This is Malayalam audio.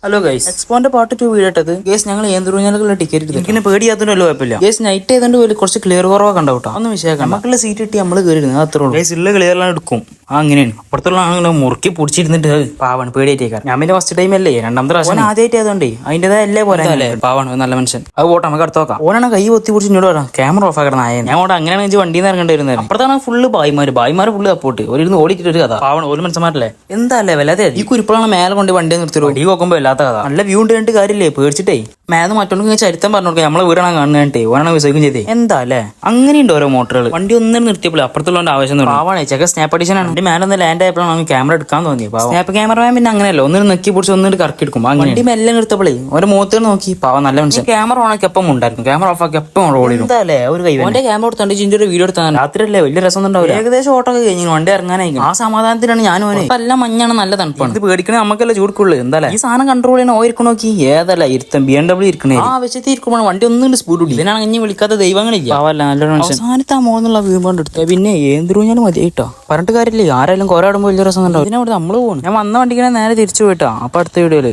ഹലോ ഗൈസ്, എക്സ്പോന്റെ പാർട്ട് 2 വീഡിയോ ഇട്ടത് ഗേസ് ഞങ്ങൾ ഏന്തൂഞ്ഞാലുള്ള ടിക്കറ്റ് എടുത്തു. എനിക്ക് പേടിയാത്തതിനല്ലോ കുഴപ്പമില്ല. ഗേസ് നൈറ്റ് ആയതുകൊണ്ട് പോലും കുറച്ച് ക്ലിയർ കുറവൊക്കെ ഉണ്ടാവും. ഒന്നും വിഷയമാണ്. നമുക്കുള്ള സീറ്റ് കിട്ടി നമ്മൾ കയറിയിരുന്നു, അത്രേ ഉള്ളൂ. ഗേസ് ഉള്ള ക്ലിയറിലാണ് എടുക്കും. അങ്ങനെയാണ്. അപ്പുറത്തുള്ള ആളുകൾ മുറുക്കി പൊടിച്ചിരുന്നിട്ട് പാവാണ്, പേടിയായിട്ടേക്കാർ. ഞാൻ പിന്നെ ഫസ്റ്റ് ടൈം അല്ലേ, രണ്ടാമത്തെ പ്രാവശ്യം ആദ്യമായിട്ട് ആയതുകൊണ്ട് അതിൻ്റെതായ അല്ലേ പോലെ അല്ലേ പാവാണ്, നല്ല മനുഷ്യൻ. അത് പോട്ടെ, നമുക്ക് അടുത്ത് നോക്കാം. ഓനാണ് കൈ പൊത്തി പിടിച്ച് ഇങ്ങോട്ട് പറയാം, ക്യാമറ ഓഫ് ആക്കണം നായ. ഞാൻ അവിടെ അങ്ങനെയാണ് വണ്ടിയിൽ നിന്ന് ഇറങ്ങേണ്ടി വരുന്നത്. അപ്പുറത്താണ് ഫുള്ള് ഭായിമാർ ഫുള്ള് സപ്പോർട്ട്. ഒരു ഓടിച്ചിട്ട് ഒരു കഥ പാവണം, ഒരു മനുഷ്യന്മാരല്ലേ. എന്താ അല്ലേ വല്ലാതെ ഈ കുരിപ്പളാണ് മേലെ കൊണ്ട് വണ്ടി നിർത്തിയോ അടി നോക്കുമ്പോൾ വല്ലാത്ത കഥ. നല്ല വ്യൂ ഉണ്ട്, കണ്ടിട്ട് കാര്യമില്ലേ, പേടിച്ചിട്ടേ മേന്ന് മറ്റൊന്നും ചരിത്രം പറഞ്ഞു കൊടുക്കാം. നമ്മളെ വീടാണ് കാണുന്നേ ഓനാണ് വിശ്വസിക്കും ചെയ്തേ. എന്താ അല്ലേ, അങ്ങനെയുണ്ട് ഓരോ മോട്ടറുകൾ. വണ്ടി ഒന്നും നിർത്തിയപ്പോൾ അപ്പുറത്തുള്ള ആവശ്യം പാവാണേ. ചെക്ക സ്നാപ്പ് അഡിഷൻ ആണ്. വണ്ടി മേലെ ഒന്ന് ലാൻഡ് ആയപ്പോഴാണ് ക്യാമറ എടുക്കാൻ തോന്നിയത്. സ്നാപ്പ് ക്യാമറമാൻ പിന്നെ അങ്ങനെയല്ലോ, ഒന്നിനും നെക്കി പിടിച്ച് ഒന്നിട്ട് കറക്കി എടുക്കും. വണ്ടി മെല്ലെ നിർത്തപ്പോഴേ ഓരോ മുഖത്തേക്ക് നോക്കി പാവം നല്ല മനുഷ്യൻ. ക്യാമറ ഓണാക്കി എപ്പം ഉണ്ടായിരിക്കും, ക്യാമറ ഓഫ് ആക്കി എപ്പം ഓടിക്കും. എന്താ അല്ലേ ഒരു കൈ ഓന്റെ ക്യാമറ എടുത്തോണ്ട് ജിന്റെ ഒരു വീഡിയോ എടുത്താൽ രാത്രിയല്ലേ, വലിയ രസം ഉണ്ടാവില്ല. ഏകദേശം ഓട്ടോ ഒക്കെ കഴിഞ്ഞു, വണ്ടി ഇറങ്ങാനായിരിക്കും. ആ സമാധാനത്തിലാണ് ഞാനും ഓനെ. എല്ലാം മഞ്ഞാണ്, നല്ല തണുപ്പാണ്. ഇത് പേടിക്കണേ നമുക്കല്ലേ ചൂടുക്കുള്ളൂ. എന്താ ഈ സാധനം കൺട്രോൾ ചെയ്യണ ഓയിരിക്കും നോക്കി. ഏതല്ല ഇരുത്തം BMW ഇരിക്കണേ ആ ആവശ്യത്തിൽ ഇരിക്കുമ്പോൾ വണ്ടി ഒന്നും സ്പീഡ് കൂടി. ഇതിനാണ് ഇനി വിളിക്കാത്ത ദൈവങ്ങളില്ല. നല്ലൊരു മനുഷ്യൻ. അവസാനത്തെ ആ മോന്നുള്ള വ്യൂ കൊണ്ട് എടുത്തത് പിന്നെ ഏന്തൂഞ്ഞാലും മതിയായിട്ടോ. പറഞ്ഞിട്ട് കാര്യമില്ലേ, ആരായാലും കോരാടുമ്പോൾ വലിയ രസം ഉണ്ടാവും. ഇതിനവിടെ നമ്മൾ പോകും. ഞാൻ വന്ന വണ്ടിക്ക് നേരെ തിരിച്ചു പോയിട്ടാ. അപ്പൊ അടുത്ത വീഡിയോയില്